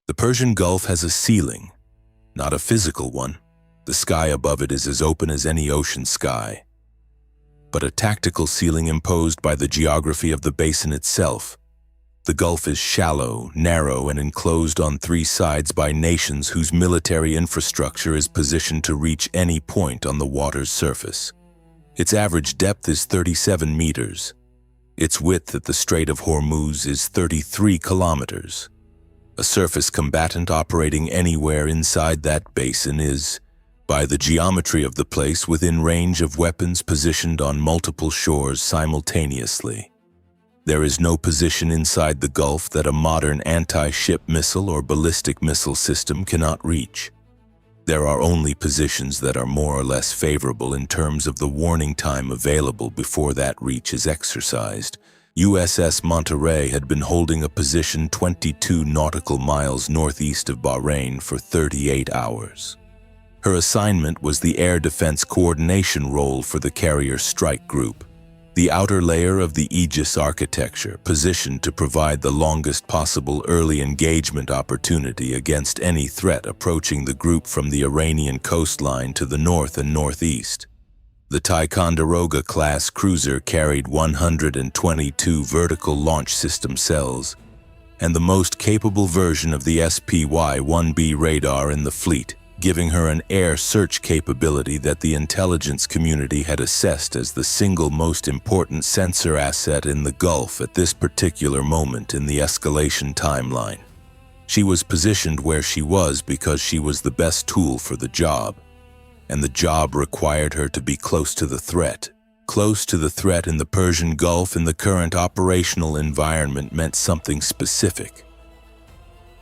The Persian Gulf has a ceiling, not a physical one. The sky above it is as open as any ocean sky, but a tactical ceiling imposed by the geography of the basin itself. The Gulf is shallow, narrow, and enclosed on three sides by nations whose military infrastructure is positioned to reach any point on the water's surface. Its average depth is 37 meters. Its width at the Strait of Hormuz is 33 kilometers. A surface combatant operating anywhere inside that basin is, by the geometry of the place, within range of weapons positioned on multiple shores simultaneously. There is no position inside the Gulf that a modern anti-ship missile or ballistic missile system cannot reach. There are only positions that are more or less favorable in terms of the warning time available before that reach is exercised. USS Monterey had been holding a position 22 nautical miles northeast of Bahrain for 38 hours. Her assignment was the air defense coordination role for the carrier strike group, the outer layer of the Aegis architecture, positioned to provide the longest possible early engagement opportunity against any threat approaching the group from the Iranian coastline to the north and northeast. The Ticonderoga-class cruiser carried 122 vertical launch system cells and the most capable version of the SPY-1B radar in the fleet, giving her an air search capability that the intelligence community had assessed as the single most important sensor asset in the Gulf at this particular moment in the escalation timeline. She was positioned where she was because she was the best tool for the job, and the job required her to be close to the threat. Close to the threat in the Persian Gulf in the current operational environment meant something specific.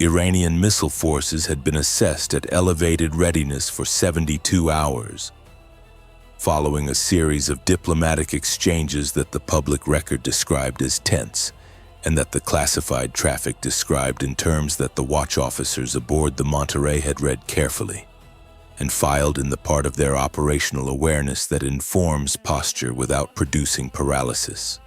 Iranian missile forces had been assessed at elevated readiness for 72 hours, following a series of diplomatic exchanges that the public record described as tense, and that the classified traffic described in terms that the watch officers aboard the Monterey had read carefully, and filed in the part of their operational awareness that informs posture without producing paralysis.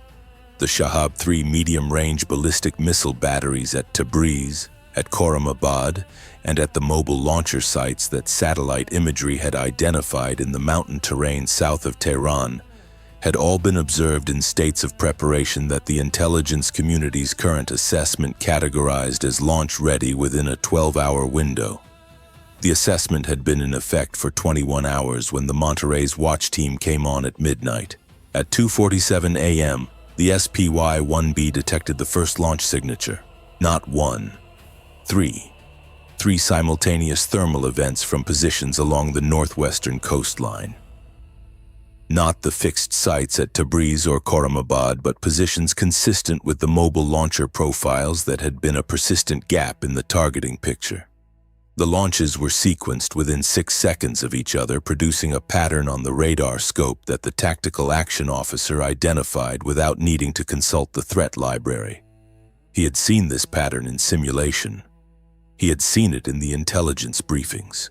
The Shahab-3 medium-range ballistic missile batteries at Tabriz, at Khorramabad, and at the mobile launcher sites that satellite imagery had identified in the mountain terrain south of Tehran had all been observed in states of preparation that the intelligence community's current assessment categorized as launch-ready within a 12-hour window. The assessment had been in effect for 21 hours when the Monterey's watch team came on at midnight. At 2:47 a.m., the SPY-1B detected the first launch signature. Not one. Three simultaneous thermal events from positions along the northwestern coastline. Not the fixed sites at Tabriz or Khorramabad, but positions consistent with the mobile launcher profiles that had been a persistent gap in the targeting picture. The launches were sequenced within 6 seconds of each other, producing a pattern on the radar scope that the tactical action officer identified without needing to consult the threat library. He had seen this pattern in simulation. He had seen it in the intelligence briefings.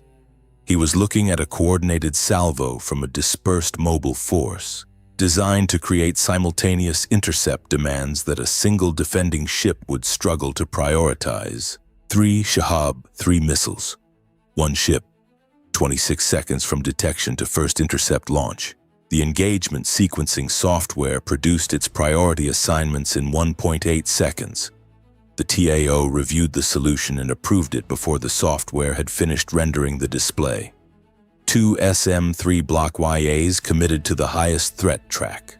He was looking at a coordinated salvo from a dispersed mobile force, designed to create simultaneous intercept demands that a single defending ship would struggle to prioritize. 3 Shahab-3 missiles. 1 ship. 26 seconds from detection to first intercept launch. The engagement sequencing software produced its priority assignments in 1.8 seconds. The TAO reviewed the solution and approved it before the software had finished rendering the display. 2 SM-3 Block YAs committed to the highest threat track.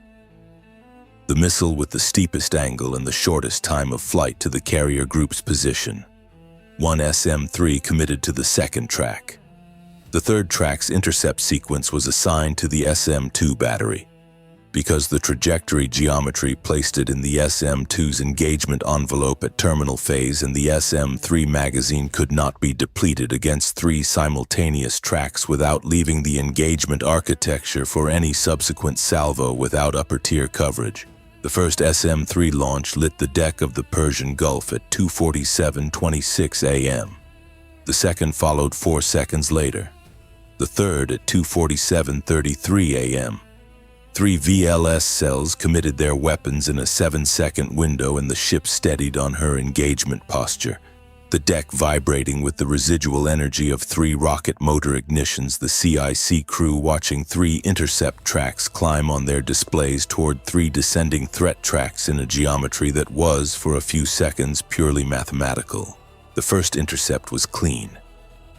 The missile with the steepest angle and the shortest time of flight to the carrier group's position. 1 SM-3 committed to the second track. The third track's intercept sequence was assigned to the SM-2 battery, because the trajectory geometry placed it in the SM-2's engagement envelope at terminal phase, and the SM-3 magazine could not be depleted against 3 simultaneous tracks without leaving the engagement architecture for any subsequent salvo without upper-tier coverage. The first SM-3 launch lit the deck of the Persian Gulf at 2:47:26 a.m. The second followed 4 seconds later. The third at 2:47:33 a.m. 3 VLS cells committed their weapons in a 7-second window, and the ship steadied on her engagement posture, the deck vibrating with the residual energy of 3 rocket motor ignitions, the CIC crew watching 3 intercept tracks climb on their displays toward 3 descending threat tracks in a geometry that was, for a few seconds, purely mathematical. The first intercept was clean.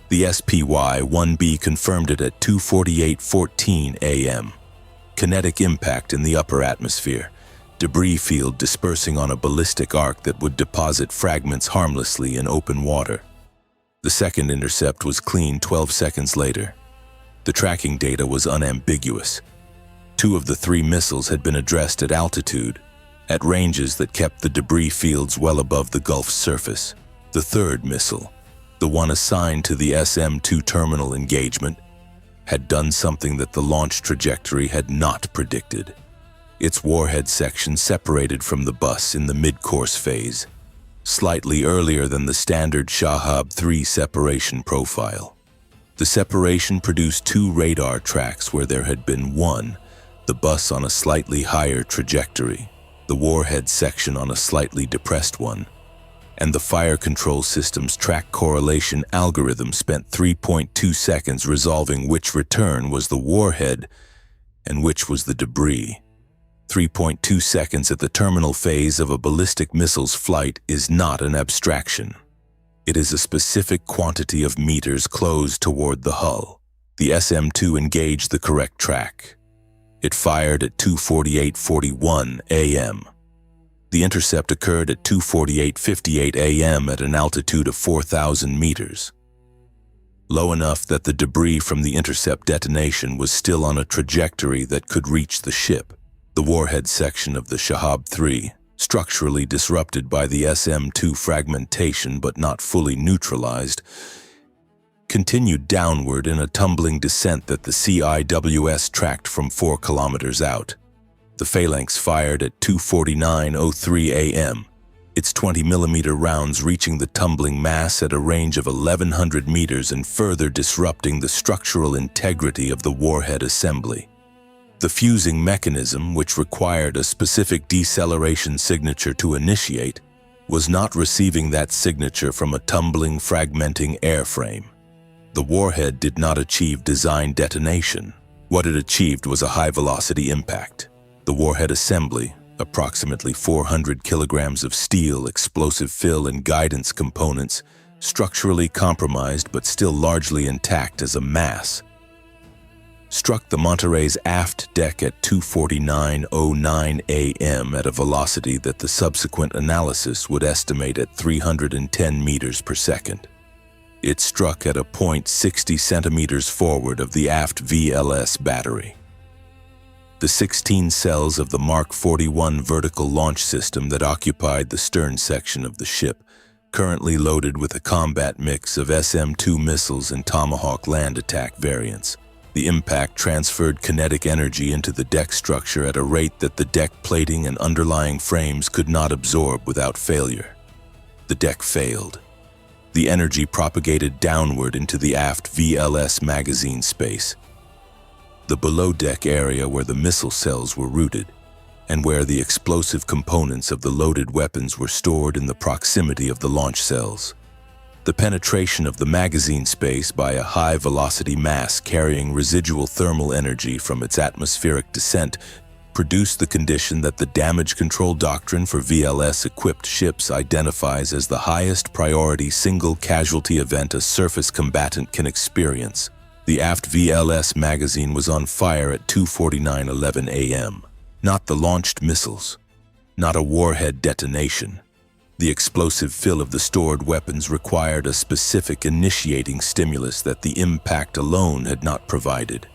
The SPY-1B confirmed it at 2:48:14 a.m. Kinetic impact in the upper atmosphere. Debris field dispersing on a ballistic arc that would deposit fragments harmlessly in open water. The second intercept was clean 12 seconds later. The tracking data was unambiguous. 2 of the 3 missiles had been addressed at altitude, at ranges that kept the debris fields well above the Gulf's surface. The third missile, the one assigned to the SM-2 terminal engagement, had done something that the launch trajectory had not predicted. Its warhead section separated from the bus in the mid-course phase, slightly earlier than the standard Shahab-3 separation profile. The separation produced 2 radar tracks where there had been 1, the bus on a slightly higher trajectory, the warhead section on a slightly depressed one, and the fire control system's track correlation algorithm spent 3.2 seconds resolving which return was the warhead and which was the debris. 3.2 seconds at the terminal phase of a ballistic missile's flight is not an abstraction. It is a specific quantity of meters closed toward the hull. The SM-2 engaged the correct track. It fired at 2:48:41 a.m. The intercept occurred at 2:48:58 a.m. at an altitude of 4,000 meters, low enough that the debris from the intercept detonation was still on a trajectory that could reach the ship. The warhead section of the Shahab-3, structurally disrupted by the SM-2 fragmentation but not fully neutralized, continued downward in a tumbling descent that the CIWS tracked from 4 kilometers out. The phalanx fired at 2:49:03 a.m., its 20mm rounds reaching the tumbling mass at a range of 1,100 meters and further disrupting the structural integrity of the warhead assembly. The fusing mechanism, which required a specific deceleration signature to initiate, was not receiving that signature from a tumbling, fragmenting airframe. The warhead did not achieve design detonation. What it achieved was a high-velocity impact. The warhead assembly, approximately 400 kilograms of steel, explosive fill, and guidance components, structurally compromised but still largely intact as a mass, struck the Monterey's aft deck at 2:49:09 a.m. at a velocity that the subsequent analysis would estimate at 310 meters per second. It struck at a point 60 centimeters forward of the aft VLS battery. The 16 cells of the Mark 41 vertical launch system that occupied the stern section of the ship, currently loaded with a combat mix of SM-2 missiles and Tomahawk land attack variants. The impact transferred kinetic energy into the deck structure at a rate that the deck plating and underlying frames could not absorb without failure. The deck failed. The energy propagated downward into the aft VLS magazine space, the below-deck area where the missile cells were rooted, and where the explosive components of the loaded weapons were stored in the proximity of the launch cells. The penetration of the magazine space by a high-velocity mass carrying residual thermal energy from its atmospheric descent produced the condition that the damage control doctrine for VLS-equipped ships identifies as the highest priority single casualty event a surface combatant can experience. The aft VLS magazine was on fire at 2:49:11 a.m. Not the launched missiles, not a warhead detonation. The explosive fill of the stored weapons required a specific initiating stimulus that the impact alone had not provided.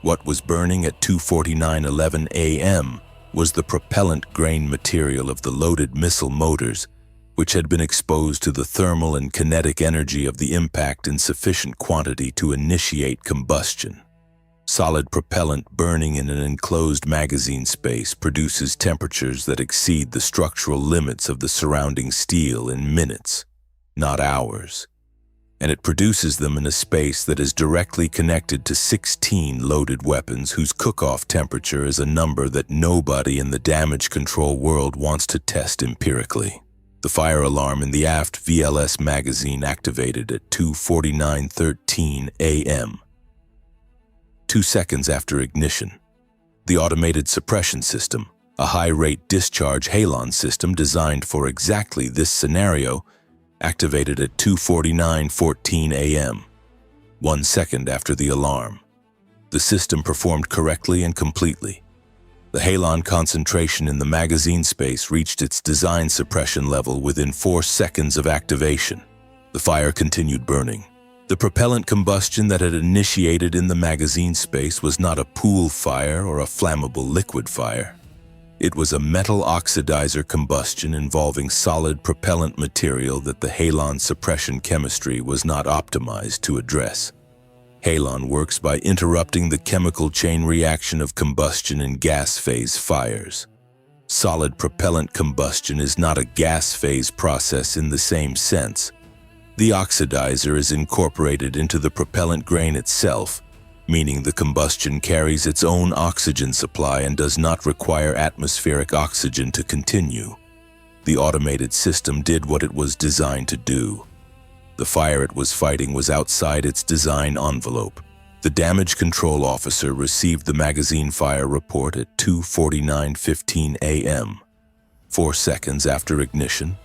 What was burning at 2:49:11 a.m. was the propellant grain material of the loaded missile motors, which had been exposed to the thermal and kinetic energy of the impact in sufficient quantity to initiate combustion. Solid propellant burning in an enclosed magazine space produces temperatures that exceed the structural limits of the surrounding steel in minutes, not hours. And it produces them in a space that is directly connected to 16 loaded weapons whose cook-off temperature is a number that nobody in the damage control world wants to test empirically. The fire alarm in the aft VLS magazine activated at 2:49:13 a.m. 2 seconds after ignition. The automated suppression system, a high-rate discharge halon system designed for exactly this scenario, activated at 2:49:14 a.m., 1 second after the alarm. The system performed correctly and completely. The halon concentration in the magazine space reached its design suppression level within 4 seconds of activation. The fire continued burning. The propellant combustion that had initiated in the magazine space was not a pool fire or a flammable liquid fire. It was a metal oxidizer combustion involving solid propellant material that the halon suppression chemistry was not optimized to address. Halon works by interrupting the chemical chain reaction of combustion in gas phase fires. Solid propellant combustion is not a gas phase process in the same sense. The oxidizer is incorporated into the propellant grain itself, meaning the combustion carries its own oxygen supply and does not require atmospheric oxygen to continue. The automated system did what it was designed to do. The fire it was fighting was outside its design envelope. The damage control officer received the magazine fire report at 2:49:15 a.m., 4 seconds after ignition,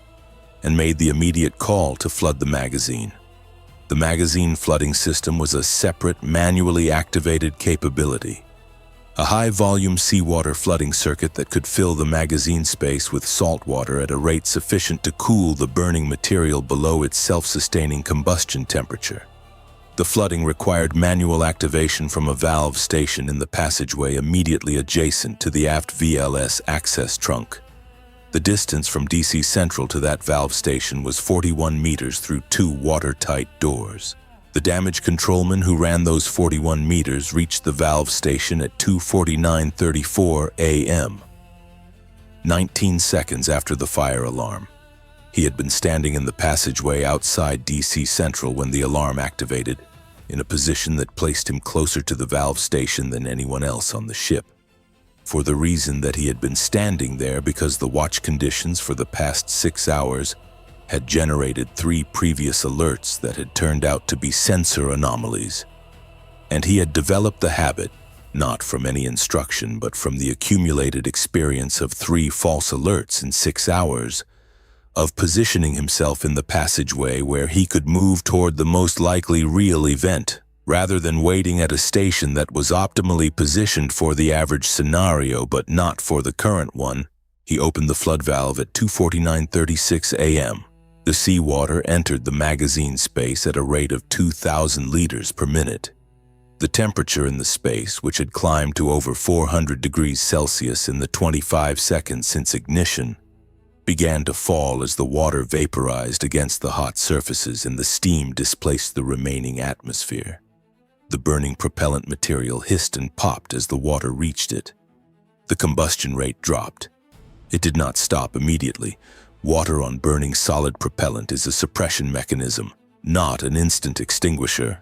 and made the immediate call to flood the magazine. The magazine flooding system was a separate, manually activated capability. A high-volume seawater flooding circuit that could fill the magazine space with salt water at a rate sufficient to cool the burning material below its self-sustaining combustion temperature. The flooding required manual activation from a valve station in the passageway immediately adjacent to the aft VLS access trunk. The distance from DC Central to that valve station was 41 meters through 2 watertight doors. The damage controlman who ran those 41 meters reached the valve station at 2:49:34 a.m., 19 seconds after the fire alarm. He had been standing in the passageway outside DC Central when the alarm activated, in a position that placed him closer to the valve station than anyone else on the ship. For the reason that he had been standing there because the watch conditions for the past 6 hours had generated 3 previous alerts that had turned out to be sensor anomalies. And he had developed the habit, not from any instruction but from the accumulated experience of 3 false alerts in 6 hours, of positioning himself in the passageway where he could move toward the most likely real event, rather than waiting at a station that was optimally positioned for the average scenario but not for the current one. He opened the flood valve at 2:49:36 a.m. The seawater entered the magazine space at a rate of 2,000 liters per minute. The temperature in the space, which had climbed to over 400 degrees Celsius in the 25 seconds since ignition, began to fall as the water vaporized against the hot surfaces and the steam displaced the remaining atmosphere. The burning propellant material hissed and popped as the water reached it. The combustion rate dropped. It did not stop immediately. Water on burning solid propellant is a suppression mechanism, not an instant extinguisher.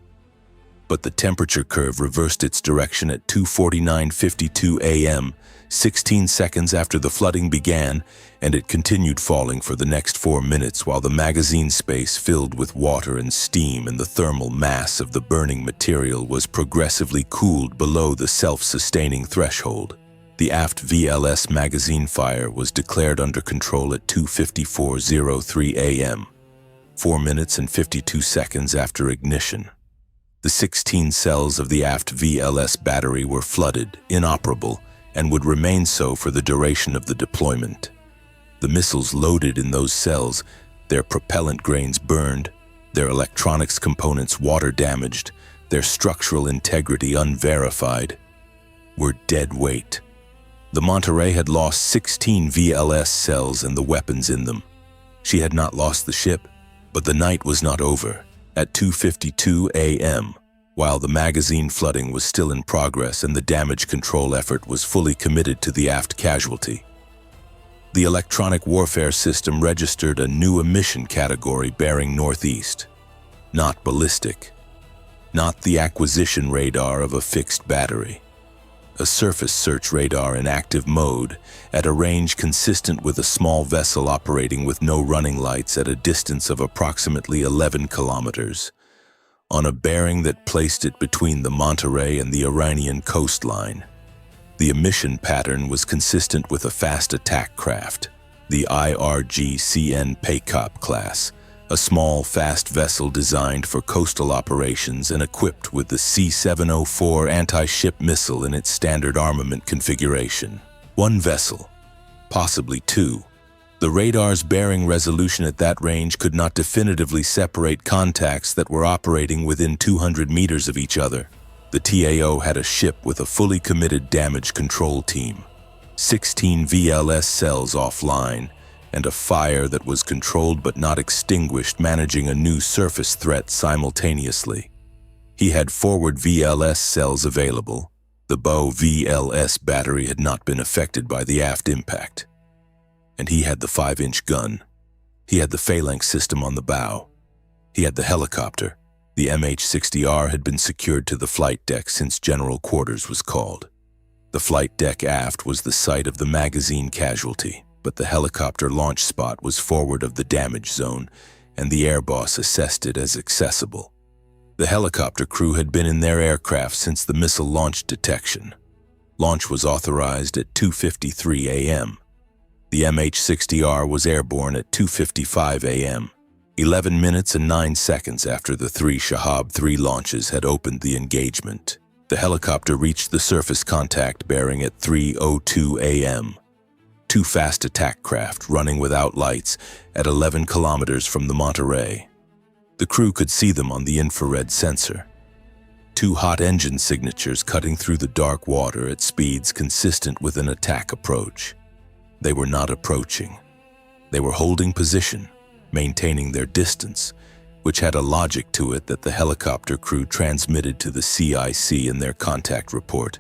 But the temperature curve reversed its direction at 2:49:52 a.m., 16 seconds after the flooding began, and it continued falling for the next 4 minutes while the magazine space filled with water and steam and the thermal mass of the burning material was progressively cooled below the self-sustaining threshold. The aft VLS magazine fire was declared under control at 2:54:03 a.m., 4 minutes and 52 seconds after ignition. The 16 cells of the aft VLS battery were flooded, inoperable, and would remain so for the duration of the deployment. The missiles loaded in those cells, their propellant grains burned, their electronics components water damaged, their structural integrity unverified, were dead weight. The Monterey had lost 16 VLS cells and the weapons in them. She had not lost the ship, but the night was not over. At 2:52 a.m., while the magazine flooding was still in progress and the damage control effort was fully committed to the aft casualty, the electronic warfare system registered a new emission category bearing northeast. Not ballistic, not the acquisition radar of a fixed battery. a surface search radar in active mode, at a range consistent with a small vessel operating with no running lights at a distance of approximately 11 kilometers, on a bearing that placed it between the Monterey and the Iranian coastline. The emission pattern was consistent with a fast attack craft, the IRGCN Paykop class, a small, fast vessel designed for coastal operations and equipped with the C-704 anti-ship missile in its standard armament configuration. One vessel, possibly two. The radar's bearing resolution at that range could not definitively separate contacts that were operating within 200 meters of each other. The TAO had a ship with a fully committed damage control team, 16 VLS cells offline, and a fire that was controlled but not extinguished, managing a new surface threat simultaneously. He had forward VLS cells available. The bow VLS battery had not been affected by the aft impact. And he had the 5-inch gun. He had the phalanx system on the bow. He had the helicopter. The MH-60R had been secured to the flight deck since General Quarters was called. The flight deck aft was the site of the magazine casualty, but the helicopter launch spot was forward of the damage zone, and the air boss assessed it as accessible. The helicopter crew had been in their aircraft since the missile launch detection. Launch was authorized at 2:53 a.m. The MH-60R was airborne at 2:55 a.m., 11 minutes and 9 seconds after the 3 Shahab 3 launches had opened the engagement. The helicopter reached the surface contact bearing at 3:02 a.m. 2 fast attack craft running without lights at 11 kilometers from the Monterey. The crew could see them on the infrared sensor. 2 hot engine signatures cutting through the dark water at speeds consistent with an attack approach. They were not approaching. They were holding position, maintaining their distance, which had a logic to it that the helicopter crew transmitted to the CIC in their contact report.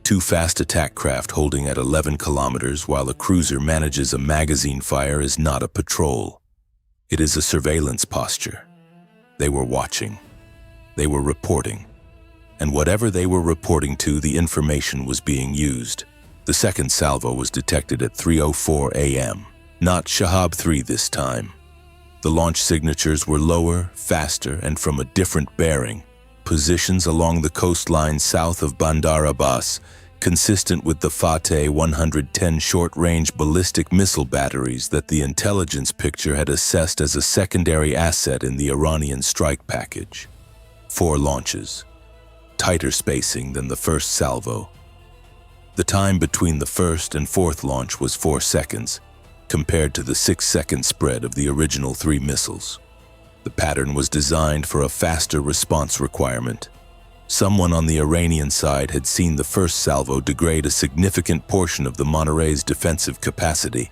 2 fast attack craft holding at 11 kilometers while a cruiser manages a magazine fire is not a patrol. It is a surveillance posture. They were watching. They were reporting. And whatever they were reporting to, the information was being used. The second salvo was detected at 3:04 a.m. Not Shahab 3 this time. The launch signatures were lower, faster, and from a different bearing. Positions along the coastline south of Bandar Abbas, consistent with the Fateh 110 short-range ballistic missile batteries that the intelligence picture had assessed as a secondary asset in the Iranian strike package. 4 launches. Tighter spacing than the first salvo. The time between the first and fourth launch was 4 seconds, compared to the 6-second spread of the original 3 missiles. The pattern was designed for a faster response requirement. Someone on the Iranian side had seen the first salvo degrade a significant portion of the Monterey's defensive capacity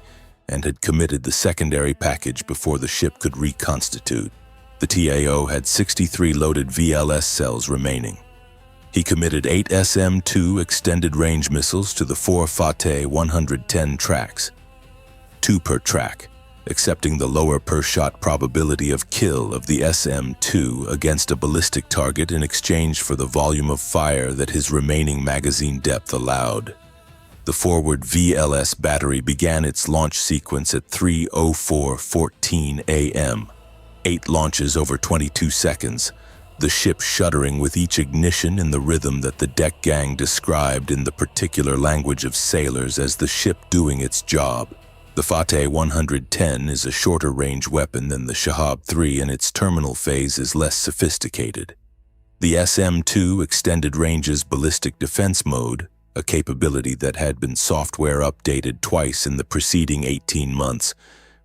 and had committed the secondary package before the ship could reconstitute. The TAO had 63 loaded VLS cells remaining. He committed 8 SM-2 extended-range missiles to the 4 Fateh 110 tracks, 2 per track, accepting the lower per-shot probability of kill of the SM-2 against a ballistic target in exchange for the volume of fire that his remaining magazine depth allowed. The forward VLS battery began its launch sequence at 3:04:14 a.m., 8 launches over 22 seconds, the ship shuddering with each ignition in the rhythm that the deck gang described in the particular language of sailors as the ship doing its job. The Fateh 110 is a shorter-range weapon than the Shahab 3 and its terminal phase is less sophisticated. The SM-2 extended ranges ballistic defense mode, a capability that had been software updated twice in the preceding 18 months,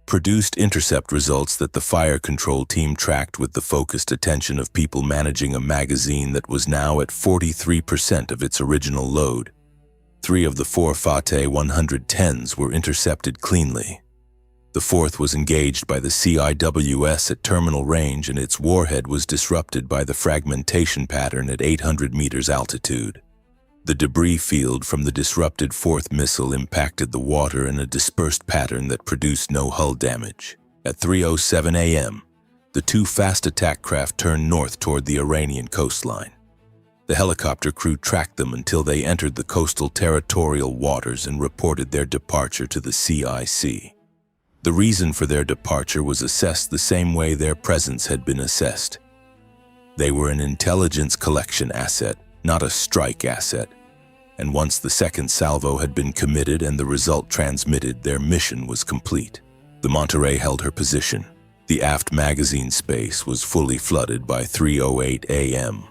produced intercept results that the fire control team tracked with the focused attention of people managing a magazine that was now at 43% of its original load. 3 of the 4 Fateh 110s were intercepted cleanly. The 4th was engaged by the CIWS at terminal range and its warhead was disrupted by the fragmentation pattern at 800 meters altitude. The debris field from the disrupted 4th missile impacted the water in a dispersed pattern that produced no hull damage. At 3:07 a.m., the 2 fast attack craft turned north toward the Iranian coastline. The helicopter crew tracked them until they entered the coastal territorial waters and reported their departure to the CIC. The reason for their departure was assessed the same way their presence had been assessed. They were an intelligence collection asset, not a strike asset, and once the second salvo had been committed and the result transmitted, their mission was complete. The Monterey held her position. The aft magazine space was fully flooded by 3:08 a.m.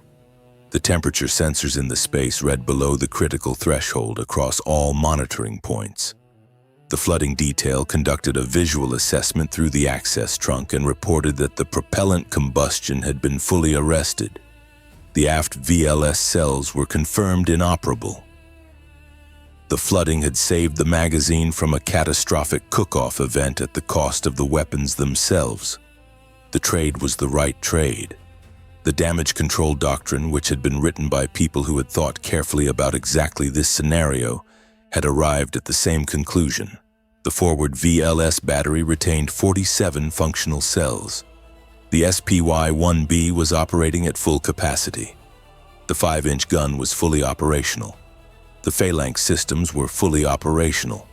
The temperature sensors in the space read below the critical threshold across all monitoring points. The flooding detail conducted a visual assessment through the access trunk and reported that the propellant combustion had been fully arrested. The aft VLS cells were confirmed inoperable. The flooding had saved the magazine from a catastrophic cook-off event at the cost of the weapons themselves. The trade was the right trade. The damage control doctrine, which had been written by people who had thought carefully about exactly this scenario, had arrived at the same conclusion. The forward VLS battery retained 47 functional cells. The SPY-1B was operating at full capacity. The 5-inch gun was fully operational. The phalanx systems were fully operational.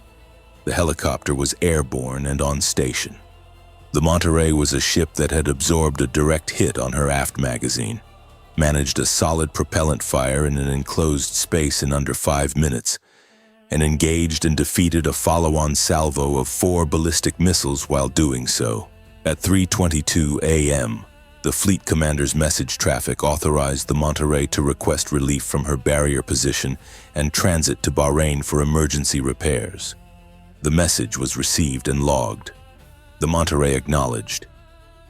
The helicopter was airborne and on station. The Monterey was a ship that had absorbed a direct hit on her aft magazine, managed a solid propellant fire in an enclosed space in under 5 minutes, and engaged and defeated a follow-on salvo of 4 ballistic missiles while doing so. At 3:22 a.m., the fleet commander's message traffic authorized the Monterey to request relief from her barrier position and transit to Bahrain for emergency repairs. The message was received and logged. The Monterey acknowledged.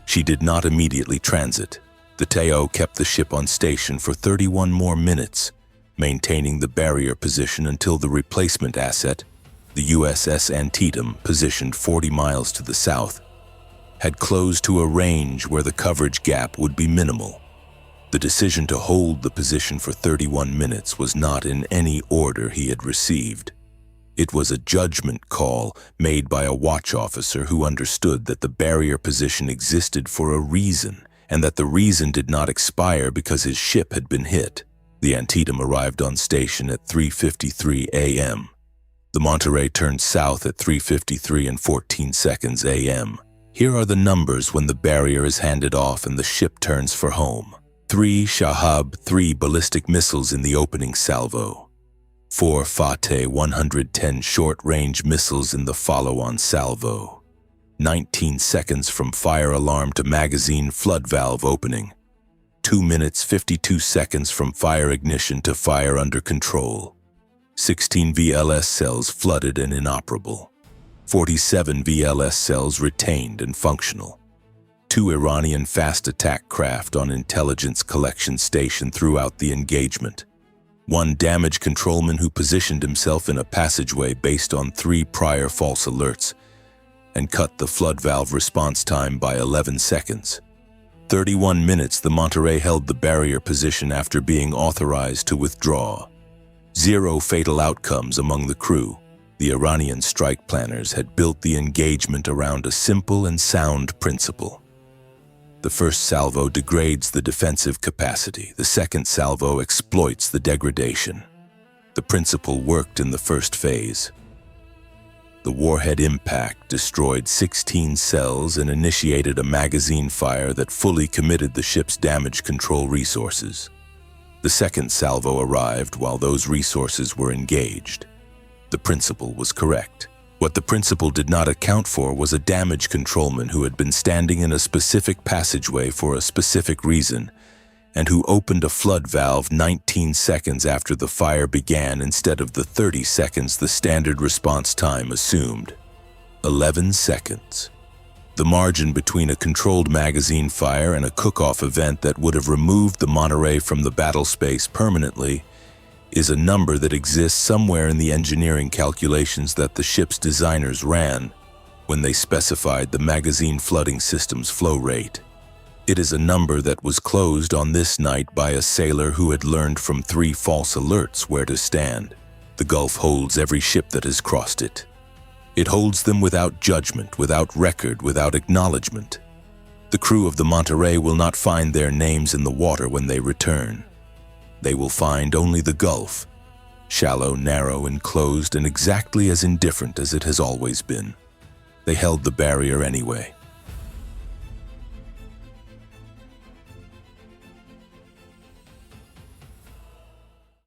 She did not immediately transit. The TAO kept the ship on station for 31 more minutes, maintaining the barrier position until the replacement asset, the USS Antietam, positioned 40 miles to the south, had closed to a range where the coverage gap would be minimal. The decision to hold the position for 31 minutes was not in any order he had received. It was a judgment call made by a watch officer who understood that the barrier position existed for a reason, and that the reason did not expire because his ship had been hit. The Antietam arrived on station at 3:53 a.m. The Monterey turned south at 3:53 and 14 seconds a.m. Here are the numbers when the barrier is handed off and the ship turns for home. 3 Shahab 3 ballistic missiles in the opening salvo. 4 Fateh 110 short-range missiles in the follow-on salvo. 19 seconds from fire alarm to magazine flood valve opening. 2 minutes 52 seconds from fire ignition to fire under control. 16 VLS cells flooded and inoperable. 47 VLS cells retained and functional. 2 Iranian fast attack craft on intelligence collection station throughout the engagement. 1 damage controlman who positioned himself in a passageway based on 3 prior false alerts and cut the flood valve response time by 11 seconds. 31 minutes the Monterey held the barrier position after being authorized to withdraw. 0 fatal outcomes among the crew. The Iranian strike planners had built the engagement around a simple and sound principle. The first salvo degrades the defensive capacity. The second salvo exploits the degradation. The principle worked in the first phase. The warhead impact destroyed 16 cells and initiated a magazine fire that fully committed the ship's damage control resources. The second salvo arrived while those resources were engaged. The principle was correct. What the principle did not account for was a damage controlman who had been standing in a specific passageway for a specific reason and who opened a flood valve 19 seconds after the fire began instead of the 30 seconds the standard response time assumed. 11 seconds. The margin between a controlled magazine fire and a cook-off event that would have removed the Monterey from the battle space permanently is a number that exists somewhere in the engineering calculations that the ship's designers ran when they specified the magazine flooding system's flow rate. It is a number that was closed on this night by a sailor who had learned from 3 false alerts where to stand. The Gulf holds every ship that has crossed it. It holds them without judgment, without record, without acknowledgement. The crew of the Monterey will not find their names in the water when they return. they will find only the Gulf, shallow, narrow, enclosed, and exactly as indifferent as it has always been. They held the barrier anyway.